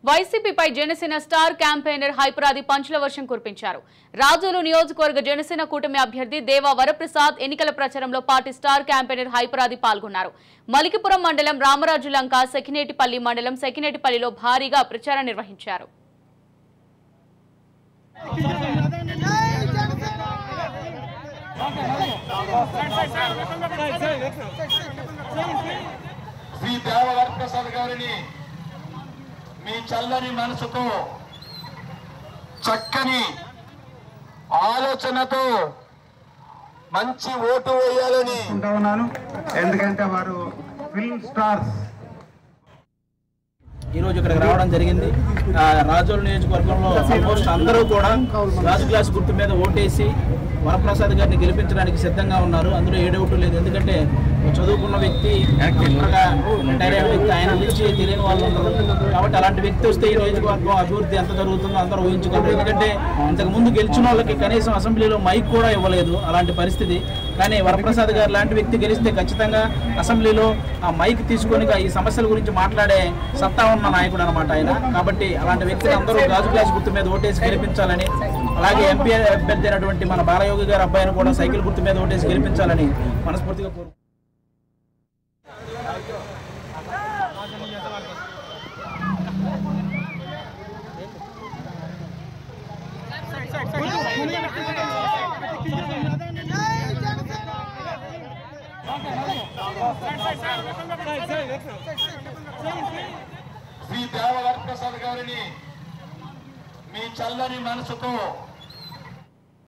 వైసీపీపై Janasena star campaigner Hyper Aadi పంచుల వర్షం కురిపించారు. రాజోలు నియోజకవర్గ జనసేన కూటమి అభ్యర్థి దేవా వరప్రసాద్ ఎన్నికల ప్రచారంలో పార్టీ స్టార్ క్యాంపెయినర్ హైపరాది పాల్గొన్నారు. మలికిపురం మండలం రామరాజు లంక, సెకినేటిపల్లి మండలం సెకినేటిపల్లిలో భారీగా ప్రచారం నిర్వహించారు. శ్రీ దేవా వరప్రసాద్ గారిని మీ చల్లని మనసుతో చక్కని ఆలోచనతో మంచి ఓటు వేయాలని ఉన్నాను. ఎందుకంటే వారు ఫిల్మ్ స్టార్స్. ఈరోజు ఇక్కడికి రావడం జరిగింది. రాజోలు నియోజకవర్గంలో ఆల్మోస్ట్ అందరూ కూడా రాజు క్లాస్ గుర్తు మీద ఓటేసి వరప్రసాద్ గారిని గెలిపించడానికి సిద్ధంగా ఉన్నారు. అందులో ఏ డౌట్ లేదు. ఎందుకంటే చదువుకున్న వ్యక్తి, రిటైర్ అయిన వ్యక్తి, ఆయన గురించి తెలియని వాళ్ళు ఉన్నారు. కాబట్టి అలాంటి వ్యక్తి వస్తే ఈ నియోజకవర్గం అభివృద్ధి ఎంత జరుగుతుందో అందరూ ఊహించుకోవాలి. ఎందుకంటే ఇంతకుముందు గెలిచిన వాళ్ళకి కనీసం అసెంబ్లీలో మైక్ కూడా ఇవ్వలేదు, అలాంటి పరిస్థితి. కానీ వరప్రసాద్ గారు లాంటి వ్యక్తి గెలిస్తే ఖచ్చితంగా అసెంబ్లీలో ఆ మైక్ తీసుకొని ఈ సమస్యల గురించి మాట్లాడే సత్తా ఉన్న నాయకుడు అనమాట ఆయన. కాబట్టి అలాంటి వ్యక్తిని అందరూ గాజు గ్లాస్ గుర్తు మీద ఓటేసి గెలిపించాలని, అలాగే ఎంపీ అభ్యర్థి అయినటువంటి మన బాలయోగి గారి అబ్బాయిని కూడా సైకిల్ గుర్తు మీద ఓటేసి గెలిపించాలని మనస్ఫూర్తిగా కోరుకుంటున్నాను. శ్రీ దేవా వరప్రసాద్ గారిని మీ చల్లని మనసుతో